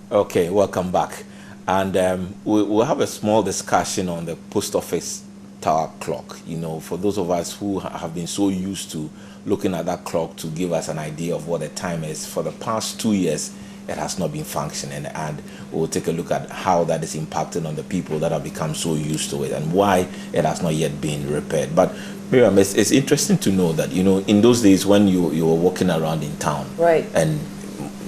Okay, welcome back. And we'll have a small discussion on the post office tower clock. You know, for those of us who have been so used to looking at that clock to give us an idea of what the time is, for the past 2 years, it has not been functioning. And we'll take a look at how that is impacting on the people that have become so used to it and why it has not yet been repaired. But Miriam, it's interesting to know that, you know, in those days when you were walking around in town, right, and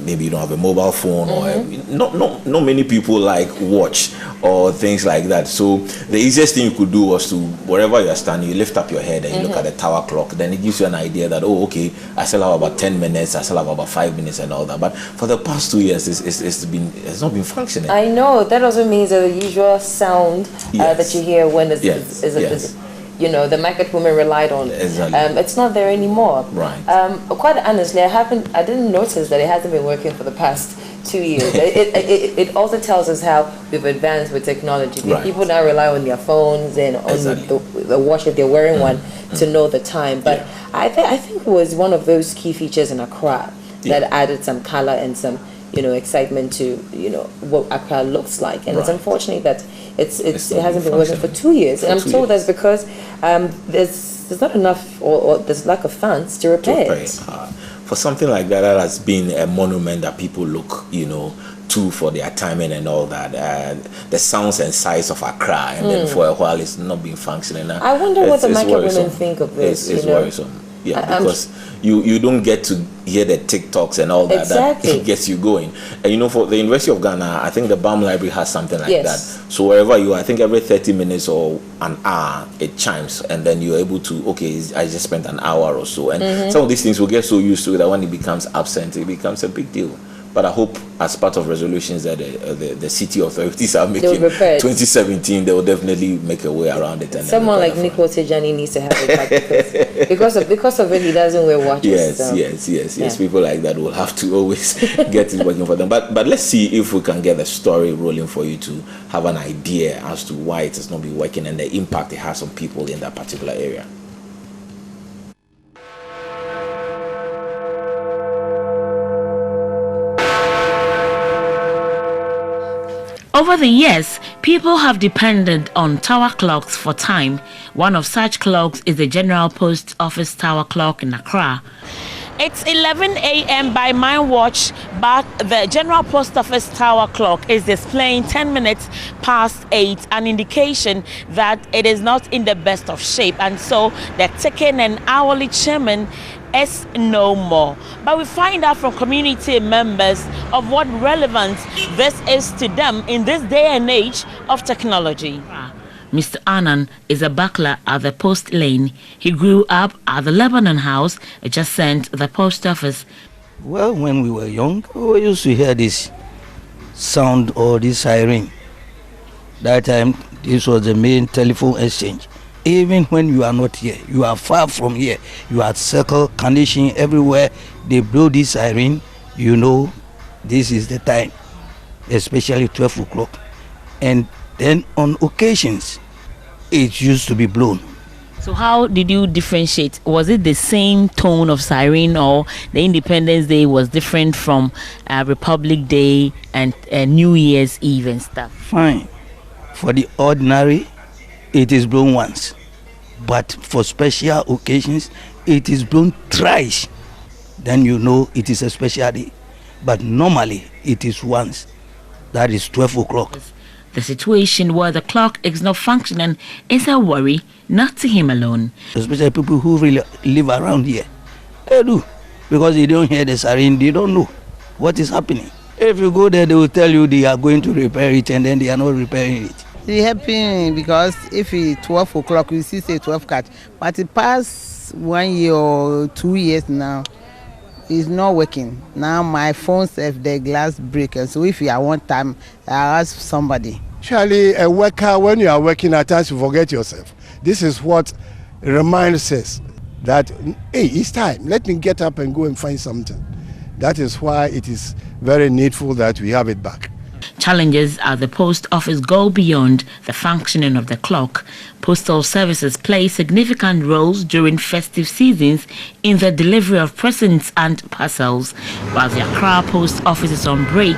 maybe you don't have a mobile phone, or not many people like watch or things like that. So the easiest thing you could do was to, wherever you're standing, you lift up your head and you look at the tower clock. Then it gives you an idea that, oh, okay, I still have about 10 minutes, I still have about 5 minutes and all that. But for the past 2 years, it's not been functioning. I know. That also means that the usual sound that you hear when it's you know, the market woman relied on. Exactly. It's not there anymore. Right. Quite honestly, I didn't notice that it hasn't been working for the past 2 years. it also tells us how we've advanced with technology. Right. People now rely on their phones and on the watch if they're wearing one to know the time. But I think it was one of those key features in Accra that added some color and some, you know, excitement to, you know, what Accra looks like. And it's unfortunate that it hasn't been working for 2 years. And I'm told that's because there's not enough or there's lack of funds to repair it. For something like that, that has been a monument that people look, you know, to for their timing and all that. The sounds and size of Accra, and then for a while it's not been functioning. I wonder what the market women think of this. It's worrisome. Yeah, because you don't get to hear the TikToks and all that. Exactly. That gets you going. And you know, for the University of Ghana, I think the BAM Library has something like that. So wherever you are, I think every 30 minutes or an hour, it chimes. And then you're able to, okay, I just spent an hour or so. And some of these things will get so used to it that when it becomes absent, it becomes a big deal. But I hope, as part of resolutions that the city authorities are making, 2017, they will definitely make a way around it. And someone like Nico Tejani needs to have it back because of it, he doesn't wear watches. Yes. People like that will have to always get it working for them. But let's see if we can get the story rolling for you to have an idea as to why it has not been working and the impact it has on people in that particular area. Over the years, people have depended on tower clocks for time. One of such clocks is the General Post Office Tower Clock in Accra. It's 11 a.m. by my watch, but the General Post Office Tower Clock is displaying 10 minutes past 8, an indication that it is not in the best of shape. And so the ticking and hourly chiming is no more. But we find out from community members of what relevance this is to them in this day and age of technology. Mr. Annan is a butler at the Post Lane. He grew up at the Lebanon House adjacent the post office. Well, when we were young, we used to hear this sound or this siren. That time, this was the main telephone exchange. Even when you are not here, you are far from here, you are circle condition everywhere, they blow this siren, you know this is the time, especially 12 o'clock. And then on occasions, it used to be blown. So how did you differentiate? Was it the same tone of siren, or the Independence Day was different from Republic Day and New Year's Eve and stuff? Fine. For the ordinary, it is blown once, but for special occasions it is blown thrice. Then you know it is a special day. But normally it is once, that is 12 o'clock. The situation where the clock is not functioning is a worry, not to him alone. Especially people who really live around here, they do, because they don't hear the siren, they don't know what is happening. If you go there, they will tell you they are going to repair it, and then they are not repairing it. It's happy because if it's 12 o'clock, you see say 12 catch. But it past 1 year or 2 years now, it's not working. Now my phone says the glass break, and so if you want time, I ask somebody. Surely a worker, when you are working at times, you forget yourself. This is what reminds us that, hey, it's time. Let me get up and go and find something. That is why it is very needful that we have it back. Challenges at the post office go beyond the functioning of the clock. Postal services play significant roles during festive seasons in the delivery of presents and parcels. While the Accra post office is on break,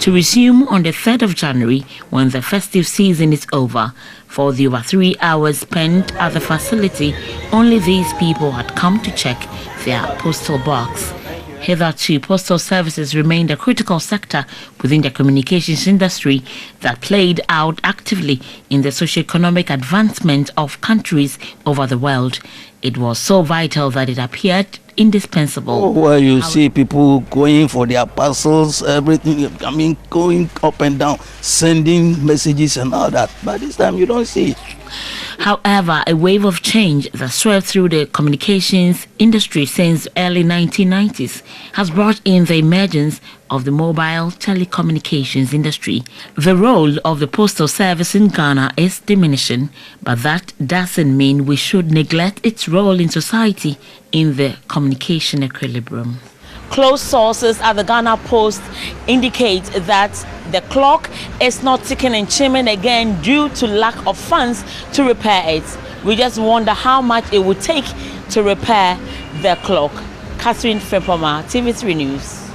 to resume on the 3rd of January when the festive season is over. For the over 3 hours spent at the facility, only these people had come to check their postal box. Hitherto, postal services remained a critical sector within the communications industry that played out actively in the socio-economic advancement of countries over the world. It was so vital that it appeared indispensable. Where you see people going for their parcels, everything, I mean, going up and down, sending messages and all that. But this time you don't see it. However, a wave of change that swept through the communications industry since early 1990s has brought in the emergence of the mobile telecommunications industry. The role of the postal service in Ghana is diminishing, but that doesn't mean we should neglect its role in society in the communication equilibrium. Close sources at the Ghana Post indicate that the clock is not ticking and chiming again due to lack of funds to repair it. We just wonder how much it would take to repair the clock. Catherine Frepoma, TV3 News.